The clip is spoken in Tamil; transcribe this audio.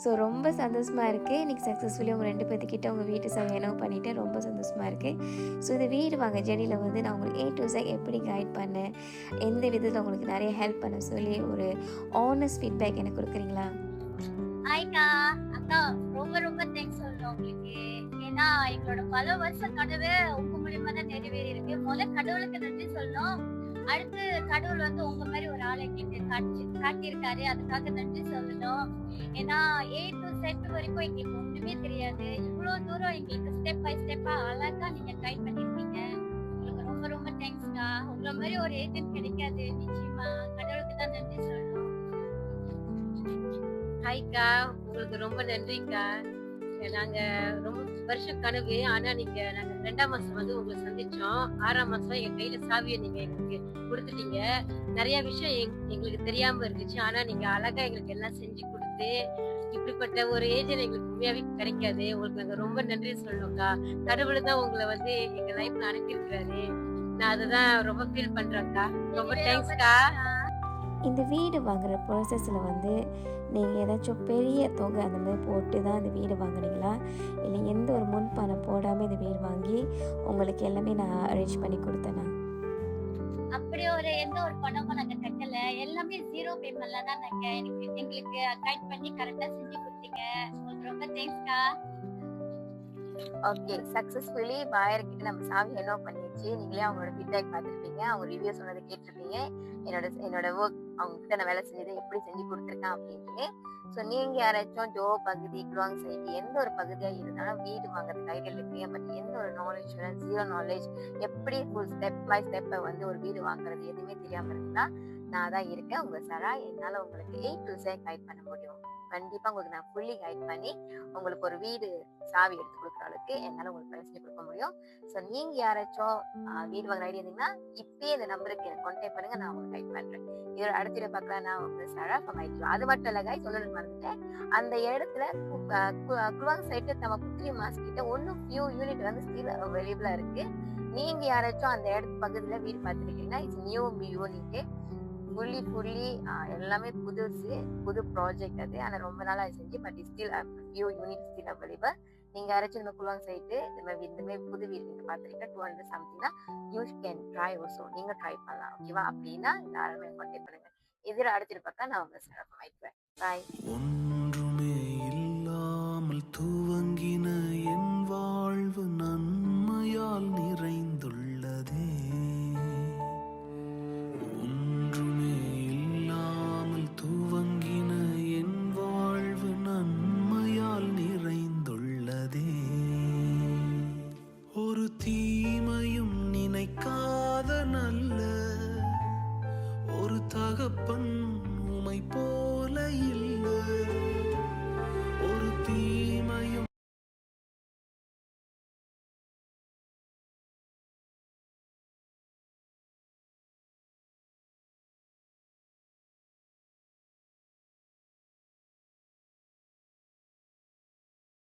ஸோ ரொம்ப சந்தோஷமா இருக்கு. இன்னைக்கு சக்ஸஸ்ஃபுல்லி உங்க 2 பேத்துக்கிட்ட உங்க வீட்டு சாவி எனோ பண்ணிட்டேன். ரொம்ப சந்தோஷமா இருக்கு. ஸோ இந்த வீடு வாங்க ஜர்னில வந்து நான் உங்களுக்கு A to Z எப்படி கைட் பண்ணேன், எந்த விதத்துல உங்களுக்கு நெறைய ஹெல்ப் பண்ண சொல்லி ஒரு ஹானஸ்ட் ஃபீட்பேக் எனக்கு குடுக்குறீங்களா? ஹாய்க்கா. அக்கா, ரொம்ப ரொம்ப தேங்க்ஸ் சொல்லணும் உங்களுக்கு. ஏன்னா, எங்களோட பல வருஷ கனவு உங்க மூலியமா தான் நிறைவேறியிருக்கு. கடவுளுக்கு நன்றி சொல்லணும். அடுத்து கடவுள் வந்து உங்க மாரி ஒரு ஆள எங்களுக்கு காட்டியிருக்காரு. அதுக்காக நன்றி சொல்லணும். ஏன்னா, ஏ டூ செட் வரைக்கும் எங்களுக்கு ஒண்ணுமே தெரியாது. இவ்ளோ தூரம் எங்களுக்கு ஸ்டெப் பை ஸ்டெப்பா அழகா நீங்க கைட் பண்ணியிருக்கீங்க. உங்களுக்கு ரொம்ப ரொம்ப தேங்க்ஸ்க்கா. உங்கள மாரி ஒரு ஏஜென்ட் கிடைக்காது நிச்சயமா. கடவுளுக்கு தான் நன்றி சொல்லணும். ஹாய்க்கா. உங்களுக்கு ரொம்ப நன்றிக்கா. நாங்க ரொம்ப வருஷம் கனவு. ஆனா நாங்க 2ஆம் மாசம் வந்து உங்கள சந்திச்சோம். 6ஆம் மாசம் எங்க கையில சாவிய நீங்க எங்களுக்கு குடுத்துட்டீங்க. நெறைய விஷயம் எங்களுக்கு தெரியாம இருந்துச்சு. ஆனா நீங்க அழகா எங்களுக்கு எல்லாம் செஞ்சு குடுத்து, இப்படிப்பட்ட ஒரு ஏஜென்ட் எங்களுக்கு உண்மையாவே கிடைக்காது. உங்களுக்கு நாங்க ரொம்ப நன்றி சொல்லணும்க்கா. கடவுள் தான் உங்கள வந்து எங்க லைஃப்ல அனுப்பியிருக்கிறாரு. நான் அதுதான் ரொம்ப ஃபீல் பண்றேன்க்கா. ரொம்ப நீங்களே ரொம்ப தேங்க்ஸ்க்கா. தேங்க்ஸ்க்கா. இந்த வீடு வாங்குற ப்ராசஸ்ல வந்து நீங்க ஏதாச்சும் பெரிய தொகை அந்த மாரி போட்டு தான் இந்த வீடு வாங்குனீங்களா? இல்ல எந்த ஒரு முன் பணம் போடாம இந்த வீடு வாங்கி உங்களுக்கு எல்லாமே நான் அரேஞ்ச் பண்ணி குடுத்தேனா? அப்படி எந்த ஒரு பணமும் நாங்க கட்டல. எல்லாமே 0 பேமெண்ட்ல தான் எங்களுக்கு கைட் பண்ணி கரெக்ட்டா செஞ்சு குடுத்தீங்க. உங்களுக்கு ரொம்ப தேங்க்ஸ்க்கா. ஓகே. சக்சஸ்ஃபுல்லி பாயர் கிட்ட நம்ம சாவி ஹேண்ட் பண்ணியாச்சு. நீங்களே அவங்களோட ஃபீட்பேக் பார்த்துருப்பீங்க. அவங்க ரிவ்யூ சொன்னத கேட்டிருப்பீங்க. என்னோட வொர்க் அவங்க கிட்ட நான் வேலை செஞ்சத எப்படி செஞ்சு குடுத்துருக்கேன் அப்படின்ட்டு. ஸோ நீங்க யாராச்சும் ஜோ பகுதி, குலுவாங் சைட் எந்த ஒரு பகுதியா இருந்தாலும் வீடு வாங்குறதுக்கு ஐடியா இருக்கீங்க. பட் எந்த ஒரு நாலேஜ் இல்ல, 0 நாலேஜ் எப்படி ஃபுல் ஸ்டெப் பை ஸ்டெப்ப வந்து ஒரு வீடு வாங்குறது எதுவுமே தெரியாம இருந்தா, நான் தான் இருக்கேன். உங்க சரா. என்னால உங்களுக்கு A to Z கைட் பண்ண முடியும். கண்டிப்பா உங்களுக்கு நான் ஃபுல்லி கைட் பண்ணி உங்களுக்கு ஒரு வீடு சாவி எடுத்து குடுக்குற அளவுக்கு என்னால உங்களுக்கு வேலை செஞ்சு குடுக்க முடியும். ஸோ நீங்க யாராச்சும் வீடு வாங்குற ஐடியா இருந்தீங்கன்னா, இப்பயே இந்த நம்பருக்கு எனக்கு கான்டாக்ட் பண்ணுங்க. நான் உங்களுக்கு கைட் பண்றேன். இதோட அடுத்த வீடியோ பார்க்கலாம். நான் உங்க சரா ஃப்ரம் ஐடி. அது மட்டும் இல்ல கைஸ், சொல்லணும்னு மறந்துட்டேன். அந்த இடத்துல குலுவாங் சைட் நம்ம புத்திரி மாஸ் கிட்ட ஒன்னும் ஃபியூ யூனிட் வந்து ஸ்டில் அவைலபிளா இருக்கு. நீங்க யாராச்சும் அந்த இடத்து பக்கத்துல வீடு பார்த்துருக்கீங்கன்னா, இட்ஸ் நியூ யூனிட். ஃபுல்லி எல்லாமே புதுசு. புது ப்ராஜெக்ட் அது. ஆனா ரொம்ப நாளா செஞ்சு but still few unit still available. நீங்க யாராச்சும் இந்த குலுவாங் சைட்டு இந்த மாதிரி புது வீடு நீங்க பார்த்துருக்கீங்க 200 சம்திங்னா யூ கேன் ட்ரை ஆல்சோ. நீங்க ட்ரை பண்ணலாம். ஓகேவா? அப்படின்னா தாராளமாக கான்டாக்ட் பண்ணுங்க. இதில் அடுத்த பக்கம் நான் உங்க சிறப்பு வைக்கிறேன். பாய். ஒன்றுமே இல்லாமல் துவங்கின என் வாழ்வு நன்மையால் நிறைந்துள்ளதே. ஒன்றுமே இல்லாமல் துவங்கின என் வாழ்வு நன்மையால் நிறைந்துள்ளதே. ஒரு தீ